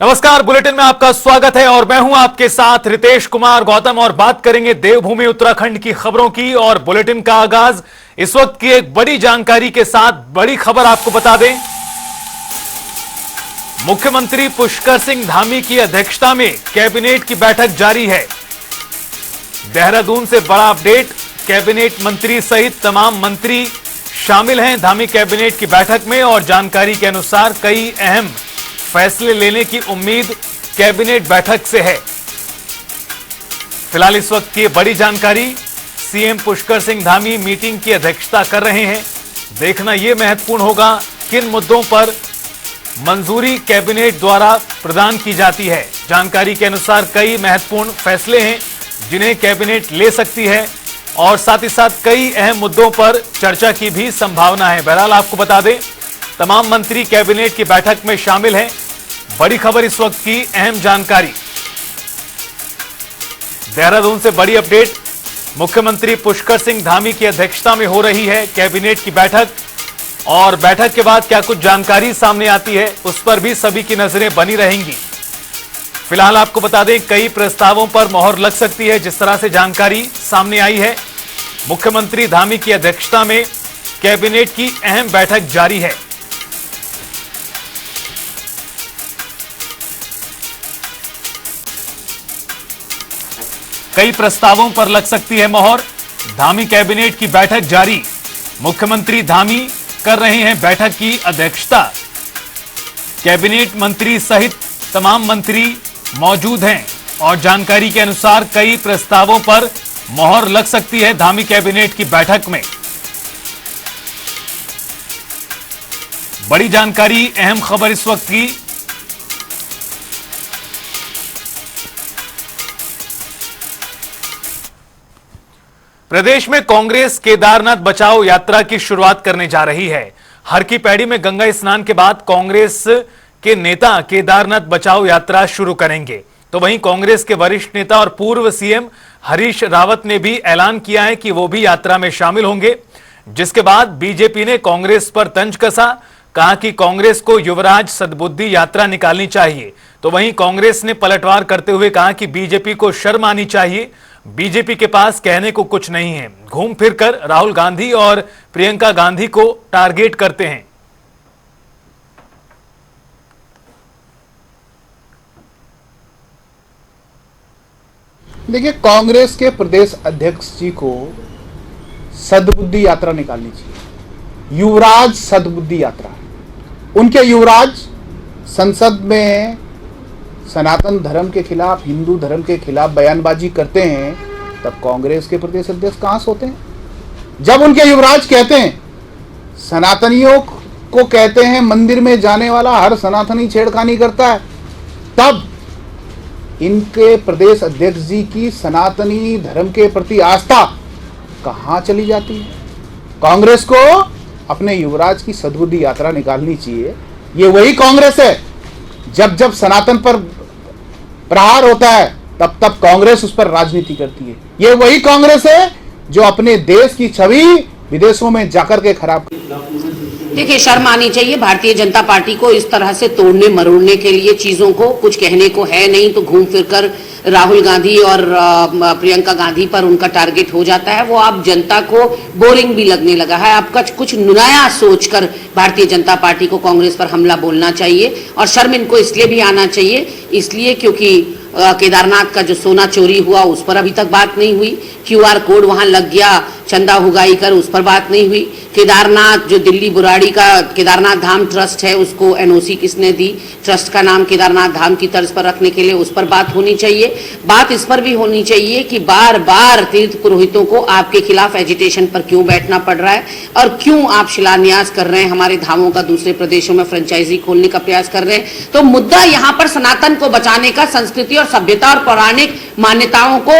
नमस्कार, बुलेटिन में आपका स्वागत है और मैं हूं आपके साथ रितेश कुमार गौतम और बात करेंगे देवभूमि उत्तराखंड की खबरों की। और बुलेटिन का आगाज इस वक्त की एक बड़ी जानकारी के साथ। बड़ी खबर आपको बता दें, मुख्यमंत्री पुष्कर सिंह धामी की अध्यक्षता में कैबिनेट की बैठक जारी है। देहरादून से बड़ा अपडेट, कैबिनेट मंत्री सहित तमाम मंत्री शामिल हैं धामी कैबिनेट की बैठक में और जानकारी के अनुसार कई अहम फैसले लेने की उम्मीद कैबिनेट बैठक से है। फिलहाल इस वक्त की बड़ी जानकारी, सीएम पुष्कर सिंह धामी मीटिंग की अध्यक्षता कर रहे हैं। देखना यह महत्वपूर्ण होगा किन मुद्दों पर मंजूरी कैबिनेट द्वारा प्रदान की जाती है। जानकारी के अनुसार कई महत्वपूर्ण फैसले हैं जिन्हें कैबिनेट ले सकती है और साथ ही साथ कई अहम मुद्दों पर चर्चा की भी संभावना है। बहरहाल आपको बता दें, तमाम मंत्री कैबिनेट की बैठक में शामिल हैं। बड़ी खबर इस वक्त की अहम जानकारी, देहरादून से बड़ी अपडेट, मुख्यमंत्री पुष्कर सिंह धामी की अध्यक्षता में हो रही है कैबिनेट की बैठक और बैठक के बाद क्या कुछ जानकारी सामने आती है उस पर भी सभी की नजरें बनी रहेंगी। फिलहाल आपको बता दें, कई प्रस्तावों पर मोहर लग सकती है। जिस तरह से जानकारी सामने आई है, मुख्यमंत्री धामी की अध्यक्षता में कैबिनेट की अहम बैठक जारी है। कई प्रस्तावों पर लग सकती है मोहर, धामी कैबिनेट की बैठक जारी। मुख्यमंत्री धामी कर रहे हैं बैठक की अध्यक्षता। कैबिनेट मंत्री सहित तमाम मंत्री मौजूद हैं और जानकारी के अनुसार कई प्रस्तावों पर मोहर लग सकती है धामी कैबिनेट की बैठक में। बड़ी जानकारी, अहम खबर इस वक्त की। प्रदेश में कांग्रेस केदारनाथ बचाओ यात्रा की शुरुआत करने जा रही है। हर की पैड़ी में गंगा स्नान के बाद कांग्रेस के नेता केदारनाथ बचाओ यात्रा शुरू करेंगे। तो वहीं कांग्रेस के वरिष्ठ नेता और पूर्व सीएम हरीश रावत ने भी ऐलान किया है कि वो भी यात्रा में शामिल होंगे। जिसके बाद बीजेपी ने कांग्रेस पर तंज कसा, कहा कि कांग्रेस को युवराज सद्बुद्धि यात्रा निकालनी चाहिए। तो वहीं कांग्रेस ने पलटवार करते हुए कहा कि बीजेपी को शर्म आनी चाहिए, बीजेपी के पास कहने को कुछ नहीं है। घूम फिरकर राहुल गांधी और प्रियंका गांधी को टारगेट करते हैं। देखिए, कांग्रेस के प्रदेश अध्यक्ष जी को सद्बुद्धि यात्रा निकालनी चाहिए, युवराज सद्बुद्धि यात्रा। उनके युवराज संसद में सनातन धर्म के खिलाफ, हिंदू धर्म के खिलाफ बयानबाजी करते हैं, तब कांग्रेस के प्रदेश अध्यक्ष कहां से होते हैं? जब उनके युवराज कहते हैं, सनातनियों को कहते हैं मंदिर में जाने वाला हर सनातनी छेड़खानी करता है, तब इनके प्रदेश अध्यक्ष जी की सनातनी धर्म के प्रति आस्था कहां चली जाती है? कांग्रेस को अपने युवराज की सद्बुद्धि यात्रा निकालनी चाहिए। ये वही कांग्रेस है, जब जब सनातन पर प्रहार होता है तब तब कांग्रेस उस पर राजनीति करती है। ये वही कांग्रेस है जो अपने देश की छवि विदेशों में जाकर के खराब। देखिए, शर्म आनी चाहिए भारतीय जनता पार्टी को इस तरह से तोड़ने मरोड़ने के लिए। चीजों को कुछ कहने को है नहीं तो घूम फिरकर राहुल गांधी और प्रियंका गांधी पर उनका टारगेट हो जाता है। वो आप जनता को बोरिंग भी लगने लगा है। आपका कुछ नया सोचकर भारतीय जनता पार्टी को कांग्रेस पर हमला बोलना चाहिए। और शर्म इनको इसलिए भी आना चाहिए, इसलिए क्योंकि केदारनाथ का जो सोना चोरी हुआ उस पर अभी तक बात नहीं हुई। क्यूआर कोड वहां लग गया, चंदा हुगाई कर, उस पर बात नहीं हुई। केदारनाथ जो दिल्ली बुराड़ी का केदारनाथ धाम ट्रस्ट है, उसको एनओसी किसने दी, ट्रस्ट का नाम केदारनाथ धाम की तर्ज पर रखने के लिए, उस पर बात होनी चाहिए। बात इस पर भी होनी चाहिए कि बार बार तीर्थ पुरोहितों को आपके खिलाफ एजिटेशन पर क्यों बैठना पड़ रहा है और क्यों आप शिलान्यास कर रहे हैं, हमारे धामों का दूसरे प्रदेशों में फ्रेंचाइजी खोलने का प्रयास कर रहे हैं। तो मुद्दा यहाँ पर सनातन को बचाने का, संस्कृति और सभ्यता और पौराणिक मान्यताओं को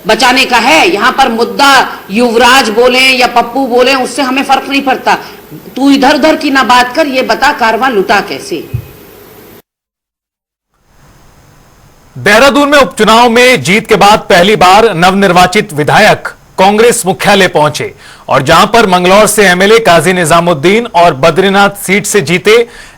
बचाने का है। यहाँ पर मुद्दा युवराज बोले या पप्पू बोले, उससे हमें फर्क नहीं पड़ता। तू इधर उधर की ना बात कर, ये बता कारवां लुटा कैसे। देहरादून में उपचुनाव में जीत के बाद पहली बार नवनिर्वाचित विधायक कांग्रेस मुख्यालय पहुंचे और जहां पर मंगलौर से एमएलए काजी निजामुद्दीन और बद्रीनाथ सीट से जीते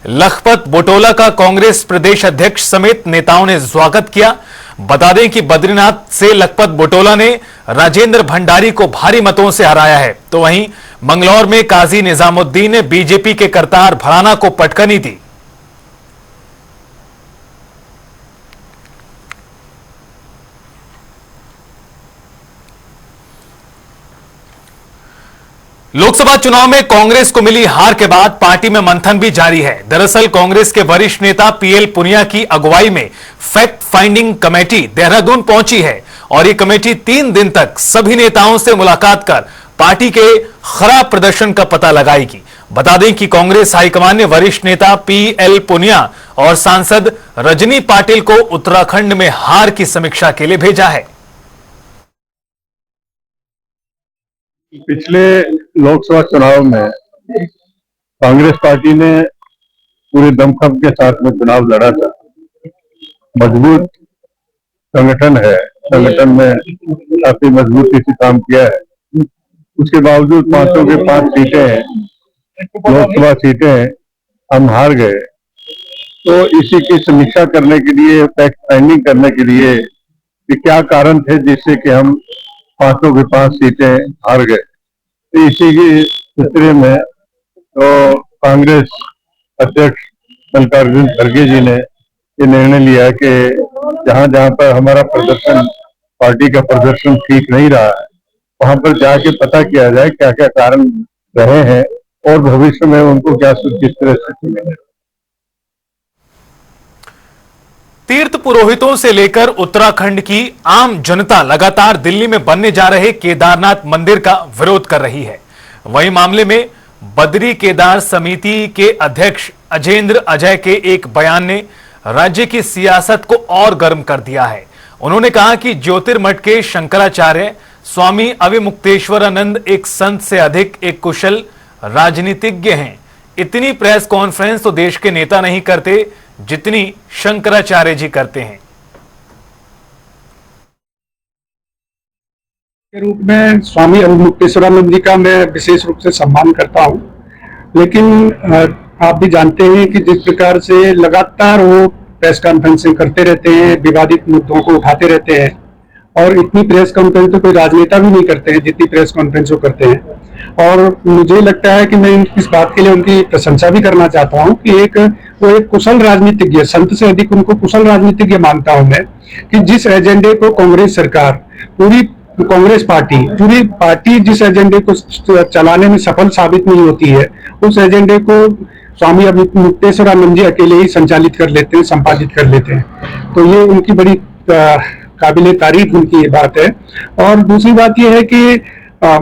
लखपत बुटोला का कांग्रेस प्रदेश अध्यक्ष समेत नेताओं ने स्वागत किया। बता दें कि बद्रीनाथ से लखपत बुटोला ने राजेंद्र भंडारी को भारी मतों से हराया है, तो वहीं मंगलौर में काजी निजामुद्दीन ने बीजेपी के करतार भराना को पटकनी दी। लोकसभा चुनाव में कांग्रेस को मिली हार के बाद पार्टी में मंथन भी जारी है। दरअसल कांग्रेस के वरिष्ठ नेता पीएल पुनिया की अगुवाई में फैक्ट फाइंडिंग कमेटी देहरादून पहुंची है और ये कमेटी 3 दिन तक सभी नेताओं से मुलाकात कर पार्टी के खराब प्रदर्शन का पता लगाएगी। बता दें कि कांग्रेस हाईकमान ने वरिष्ठ नेता पीएल पुनिया और सांसद रजनी पाटिल को उत्तराखंड में हार की समीक्षा के लिए भेजा है। पिछले लोकसभा चुनाव में कांग्रेस पार्टी ने पूरे दमखम के साथ में चुनाव लड़ा था। मजबूत संगठन है, संगठन में काफी मजबूती से काम किया है। उसके बावजूद 5 के 5 सीटें, लोकसभा सीटें हम हार गए। तो इसी की समीक्षा करने के लिए, फैक्ट फाइंडिंग करने के लिए कि क्या कारण थे जिससे कि हम 5 के 5 सीटें हार गए। तो इसी की सिलसिले में तो कांग्रेस अध्यक्ष मल्लिकार्जुन खड़गे जी ने ये निर्णय लिया कि जहां जहां पर हमारा प्रदर्शन, पार्टी का प्रदर्शन ठीक नहीं रहा है, वहां पर जाके पता किया जाए क्या क्या कारण रहे हैं और भविष्य में उनको क्या किस तरह से मिले। तीर्थ पुरोहितों से लेकर उत्तराखंड की आम जनता लगातार दिल्ली में बनने जा रहे केदारनाथ मंदिर का विरोध कर रही है। वहीं मामले में बद्री केदार समिति के अध्यक्ष अजेंद्र अजय के एक बयान ने राज्य की सियासत को और गर्म कर दिया है। उन्होंने कहा कि ज्योतिर्मठ के शंकराचार्य स्वामी अविमुक्तेश्वरानंद एक संत से अधिक एक कुशल राजनीतिज्ञ हैं। इतनी प्रेस कॉन्फ्रेंस तो देश के नेता नहीं करते जितनी शंकराचार्य जी करते हैं। के रूप में स्वामी अविमुक्तेश्वरानंद जी का मैं विशेष रूप से सम्मान करता हूं, लेकिन आप भी जानते हैं कि जिस प्रकार से लगातार वो प्रेस कॉन्फ्रेंसिंग करते रहते हैं, विवादित मुद्दों को उठाते रहते हैं, और इतनी प्रेस कॉन्फ्रेंस तो कोई राजनेता भी नहीं करते हैं जितनी प्रेस कॉन्फ्रेंस वो करते हैं। और मुझे लगता है कि मैं इस बात के लिए उनकी प्रशंसा भी करना चाहता हूं कि वो एक कुशल राजनीतिज्ञ, संत से अधिक उनको कुशल राजनीतिज्ञ मानता हूं मैं, कि जिस एजेंडे को कांग्रेस सरकार, पूरी कांग्रेस पूरी पार्टी जिस एजेंडे को चलाने में सफल साबित नहीं होती है, उस एजेंडे को स्वामी अविमुक्तेश्वरानंद जी अकेले ही संचालित कर लेते हैं, संपादित कर लेते हैं। तो ये उनकी बड़ी काबिले तारीफ उनकी ये बात है। और दूसरी बात ये है कि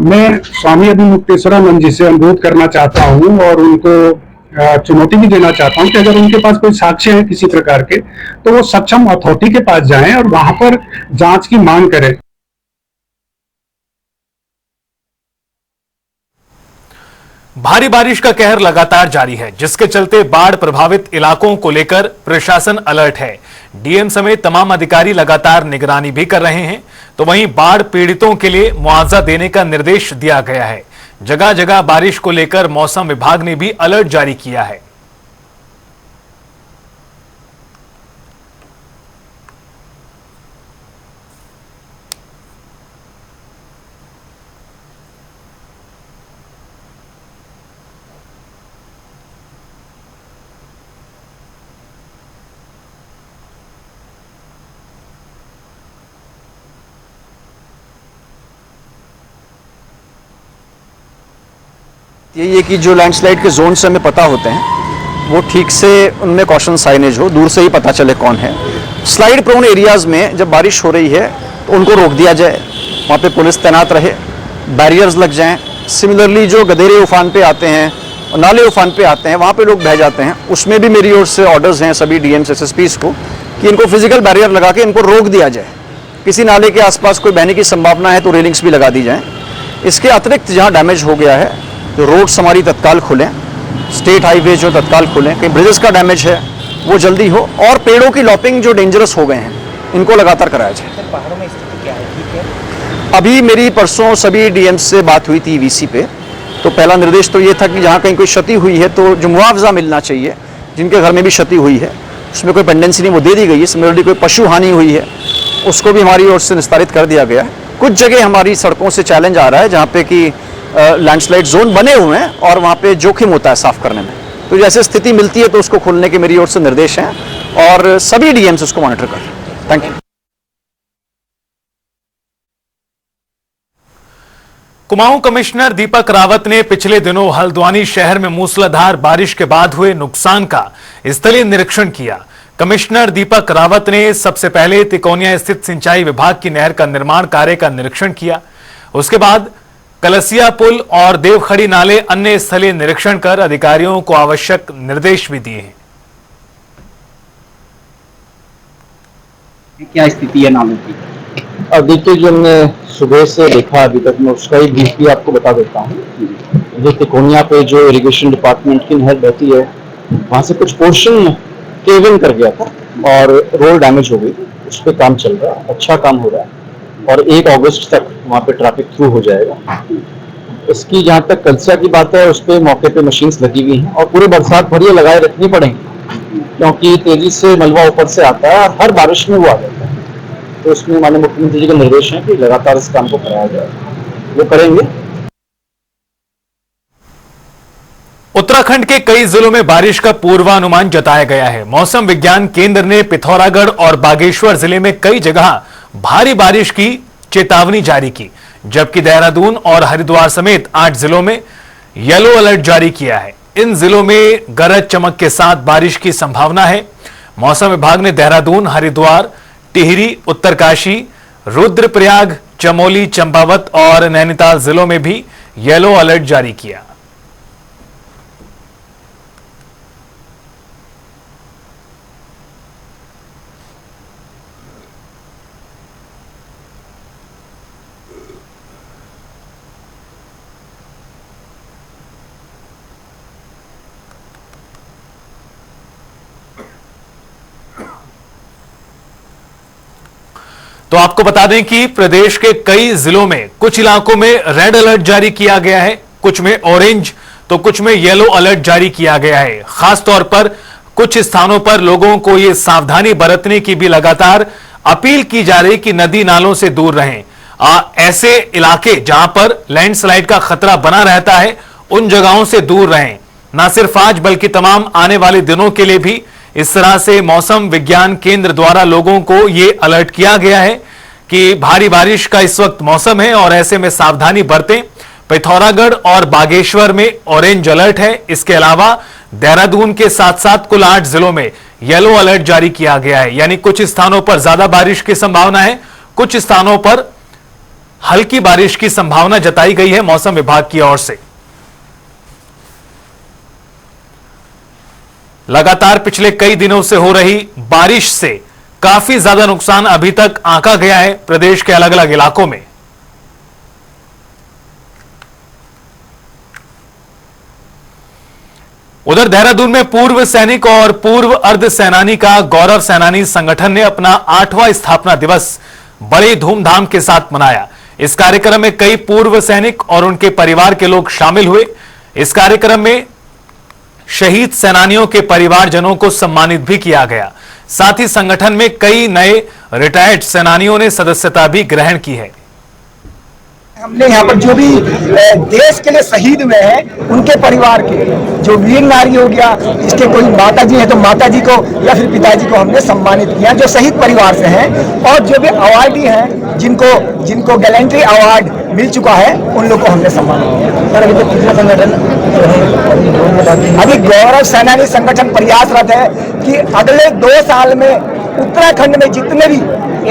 मैं स्वामी अविमुक्तेश्वरानंद जी से अनुरोध करना चाहता हूं और उनको चुनौती भी देना चाहता हूं कि अगर उनके पास कोई साक्ष्य है किसी प्रकार के, तो वो सक्षम अथॉरिटी के पास जाएं और वहां पर जांच की मांग करें। भारी बारिश का कहर लगातार जारी है, जिसके चलते बाढ़ प्रभावित इलाकों को लेकर प्रशासन अलर्ट है। डीएम समेत तमाम अधिकारी लगातार निगरानी भी कर रहे हैं। तो वहीं बाढ़ पीड़ितों के लिए मुआवजा देने का निर्देश दिया गया है। जगह जगह बारिश को लेकर मौसम विभाग ने भी अलर्ट जारी किया है। ये कि जो लैंडस्लाइड के जोन से हमें पता होते हैं वो ठीक से उनमें कॉशन साइनेज हो, दूर से ही पता चले कौन है। स्लाइड प्रोन एरियाज़ में जब बारिश हो रही है तो उनको रोक दिया जाए, वहाँ पे पुलिस तैनात रहे, बैरियर्स लग जाएं। सिमिलरली जो गधेरे उफान पे आते हैं और नाले उफान पे आते हैं, वहाँ पे लोग बह जाते हैं, उसमें भी मेरी ओर से ऑर्डर्स हैं सभी डीएम्स एसएसपीज़ को कि इनको फिजिकल बैरियर लगा के इनको रोक दिया जाए। किसी नाले के आसपास कोई बहने की संभावना है तो रेलिंग्स भी लगा दी जाएँ। इसके अतिरिक्त जहाँ डैमेज हो गया है, जो रोड्स हमारी तत्काल खुलें, स्टेट हाईवे जो तत्काल खुलें, कहीं ब्रिजेस का डैमेज है वो जल्दी हो, और पेड़ों की लॉपिंग जो डेंजरस हो गए हैं इनको लगातार कराया जाए। पहाड़ों में स्थिति क्या है? ठीक है। अभी मेरी परसों सभी डीएम से बात हुई थी वीसी पे, तो पहला निर्देश तो ये था कि जहाँ कहीं कोई क्षति हुई है तो जो मुआवजा मिलना चाहिए, जिनके घर में भी क्षति हुई है उसमें कोई पेंडेंसी नहीं, वो दे दी गई है। सिमिलरली कोई पशु हानि हुई है उसको भी हमारी ओर से निस्तारित कर दिया गया है। कुछ जगह हमारी सड़कों से चैलेंज आ रहा है जहाँ पे कि लैंडस्लाइड जोन बने हुए हैं और वहाँ पे जोखिम होता है साफ करने में, तो जैसे स्थिति मिलती है तो उसको खोलने के मेरी ओर से निर्देश हैं और सभी डीएम्स उसको मॉनिटर कर रहे हैं। Thank you. Kumaon commissioner Deepak Rawat ने पिछले दिनों हल्द्वानी शहर में मूसलाधार बारिश के बाद हुए नुकसान का स्थलीय निरीक्षण किया। कमिश्नर दीपक रावत ने सबसे पहले तिकोनिया स्थित सिंचाई विभाग की नहर का निर्माण कार्य का निरीक्षण किया। उसके बाद कलसिया पुल और देवखड़ी नाले अन्य स्थलीय निरीक्षण कर अधिकारियों को आवश्यक निर्देश भी दिए हैं। क्या स्थिति है नालों की? अब देखिए, जो हमने सुबह से देखा अभी तक, मैं उसका ही ब्रीफ भी आपको बता देता हूँ। जो तिकोनिया पे जो इरिगेशन डिपार्टमेंट की नहर बहती है, वहाँ से कुछ पोर्शन केव इन कर गया था और रोड डैमेज हो गई। उस पर काम चल रहा है, अच्छा काम हो रहा है और 1 अगस्त तक वहाँ पे ट्रैफिक थ्रू हो जाएगा। इसकी जहाँ तक कलसिया की बात है, उस पर मौके पे मशीन्स लगी हुई हैं और पूरे बरसात भर ये लगाए रखनी पड़ेंगी, क्योंकि तेजी से मलबा ऊपर से आता है और हर बारिश में वो आ जाता है। तो उसमें माननीय मुख्यमंत्री जी का निर्देश है कि लगातार इस काम को कराया जाए, वो करेंगे। उत्तराखंड के कई जिलों में बारिश का पूर्वानुमान जताया गया है। मौसम विज्ञान केंद्र ने पिथौरागढ़ और बागेश्वर जिले में कई जगह भारी बारिश की चेतावनी जारी की, जबकि देहरादून और हरिद्वार समेत 8 जिलों में येलो अलर्ट जारी किया है। इन जिलों में गरज चमक के साथ बारिश की संभावना है। मौसम विभाग ने देहरादून, हरिद्वार, टिहरी, उत्तरकाशी, रुद्रप्रयाग, चमोली, चंपावत और नैनीताल जिलों में भी येलो अलर्ट जारी किया। तो आपको बता दें कि प्रदेश के कई जिलों में कुछ इलाकों में रेड अलर्ट जारी किया गया है, कुछ में ऑरेंज तो कुछ में येलो अलर्ट जारी किया गया है। खास तौर पर कुछ स्थानों पर लोगों को यह सावधानी बरतने की भी लगातार अपील की जा रही कि नदी नालों से दूर रहें। ऐसे इलाके जहां पर लैंडस्लाइड का खतरा बना रहता है, उन जगहों से दूर रहें। ना सिर्फ आज बल्कि तमाम आने वाले दिनों के लिए भी इस तरह से मौसम विज्ञान केंद्र द्वारा लोगों को यह अलर्ट किया गया है कि भारी बारिश का इस वक्त मौसम है और ऐसे में सावधानी बरतें। पिथौरागढ़ और बागेश्वर में ऑरेंज अलर्ट है। इसके अलावा देहरादून के साथ साथ कुल 8 जिलों में येलो अलर्ट जारी किया गया है, यानी कुछ स्थानों पर ज्यादा बारिश की संभावना है, कुछ स्थानों पर हल्की बारिश की संभावना जताई गई है मौसम विभाग की ओर से। लगातार पिछले कई दिनों से हो रही बारिश से काफी ज्यादा नुकसान अभी तक आंका गया है प्रदेश के अलग अलग इलाकों में। उधर देहरादून में पूर्व सैनिक और पूर्व अर्ध सेनानी का गौरव सेनानी संगठन ने अपना 8वां स्थापना दिवस बड़े धूमधाम के साथ मनाया। इस कार्यक्रम में कई पूर्व सैनिक और उनके परिवार के लोग शामिल हुए। इस कार्यक्रम में शहीद सेनानियों के परिवारजनों को सम्मानित भी किया गया। साथ ही संगठन में कई नए रिटायर्ड सेनानियों ने सदस्यता भी ग्रहण की है। हमने यहाँ पर जो भी देश के लिए शहीद हुए हैं उनके परिवार के, जो वीर नारी हो गया, इसके कोई माता जी हैं तो माता जी को या फिर पिताजी को हमने सम्मानित किया, जो शहीद परिवार से हैं। और जो भी अवार्डी हैं, जिनको गैलेंट्री अवार्ड मिल चुका है, उन लोग को हमने सम्मानित किया। सर, अभी तो कितना संगठन, अभी गौरव सेनानी संगठन प्रयासरत है कि अगले 2 साल में उत्तराखंड में जितने भी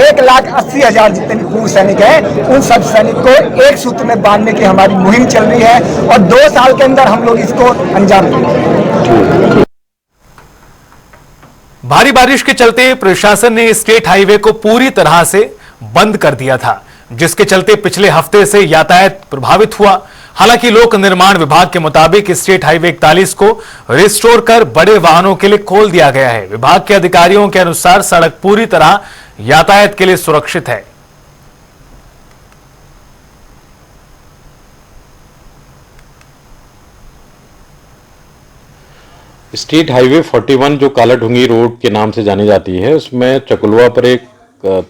1,80,000 जितने भी पूर्व सैनिक हैं, उन सब सैनिक को एक सूत्र में बांधने की हमारी मुहिम चल रही है और 2 साल के अंदर हम लोग इसको अंजाम देंगे। भारी बारिश के चलते प्रशासन ने स्टेट हाईवे को पूरी तरह से बंद कर दिया था, जिसके चलते पिछले हफ्ते से यातायात प्रभावित हुआ। हालांकि लोक निर्माण विभाग के मुताबिक स्टेट हाईवे 41 को रिस्टोर कर बड़े वाहनों के लिए खोल दिया गया है। विभाग के अधिकारियों के अनुसार सड़क पूरी तरह यातायात के लिए सुरक्षित है। स्टेट हाईवे 41 जो काला ढूंगी रोड के नाम से जानी जाती है, उसमें चकुलवा पर एक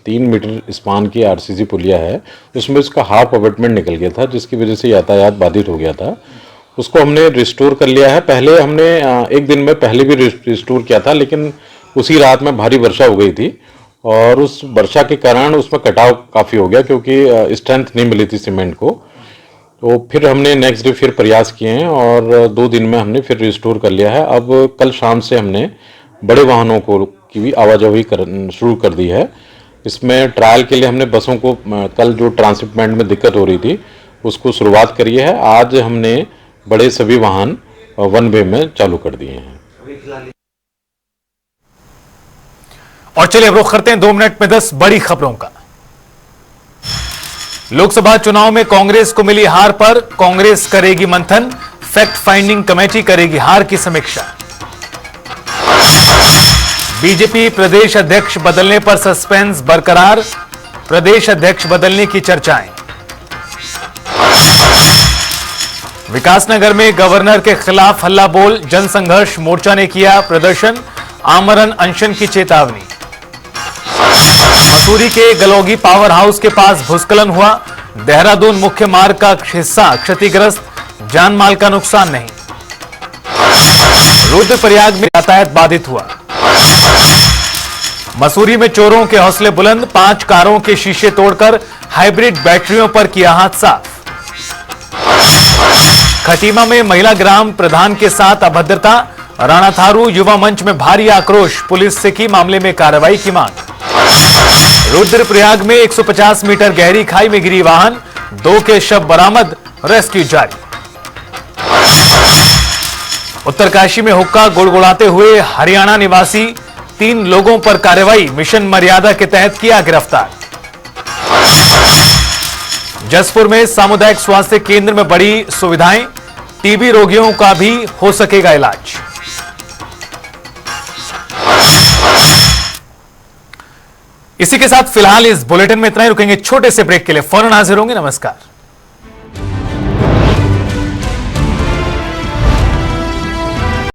3 मीटर स्पान की आरसीसी पुलिया है। उसमें उसका हाफ अबटमेंट निकल गया था, जिसकी वजह से यातायात बाधित हो गया था। उसको हमने रिस्टोर कर लिया है। पहले हमने एक दिन में पहले भी रिस्टोर किया था, लेकिन उसी रात में भारी वर्षा हो गई थी और उस वर्षा के कारण उसमें कटाव काफ़ी हो गया, क्योंकि स्ट्रेंथ नहीं मिली थी सीमेंट को। तो फिर हमने नेक्स्ट डे फिर प्रयास किए हैं और 2 दिन में हमने फिर रिस्टोर कर लिया है। अब कल शाम से हमने बड़े वाहनों को की भी आवाजाही शुरू कर दी है। इसमें ट्रायल के लिए हमने बसों को कल जो ट्रांसशिपमेंट में दिक्कत हो रही थी उसको शुरुआत करी है। आज हमने बड़े सभी वाहन 1 वे में चालू कर दिए हैं। और चलिए अब रुख करते हैं 2 मिनट में 10 बड़ी खबरों का। लोकसभा चुनाव में कांग्रेस को मिली हार पर कांग्रेस करेगी मंथन, फैक्ट फाइंडिंग कमेटी करेगी हार की समीक्षा। बीजेपी प्रदेश अध्यक्ष बदलने पर सस्पेंस बरकरार, प्रदेश अध्यक्ष बदलने की चर्चाएं। विकासनगर में गवर्नर के खिलाफ हल्ला बोल, जनसंघर्ष मोर्चा ने किया प्रदर्शन, आमरण अनशन की चेतावनी। मसूरी के गलौगी पावर हाउस के पास भूस्खलन हुआ, देहरादून मुख्य मार्ग का हिस्सा क्षतिग्रस्त, जान माल का नुकसान नहीं। रुद्रप्रयाग में यातायात बाधित हुआ। मसूरी में चोरों के हौसले बुलंद, 5 कारों के शीशे तोड़कर हाइब्रिड बैटरियों पर किया हाथ साफ। खटीमा में महिला ग्राम प्रधान के साथ अभद्रता, राणा थारू युवा मंच में भारी आक्रोश, पुलिस से की मामले में कार्रवाई की मांग। रुद्रप्रयाग में 150 मीटर गहरी खाई में गिरी वाहन, 2 के शव बरामद, रेस्क्यू जारी। उत्तरकाशी में हुक्का गुड़गुड़ाते हुए हरियाणा निवासी 3 लोगों पर कार्रवाई, मिशन मर्यादा के तहत किया गिरफ्तार। जसपुर में सामुदायिक स्वास्थ्य केंद्र में बड़ी सुविधाएं, टीबी रोगियों का भी हो सकेगा इलाज। इसी के साथ फिलहाल इस बुलेटिन में इतना ही। रुकेंगे छोटे से ब्रेक के लिए, फौरन हाजिर होंगे। नमस्कार।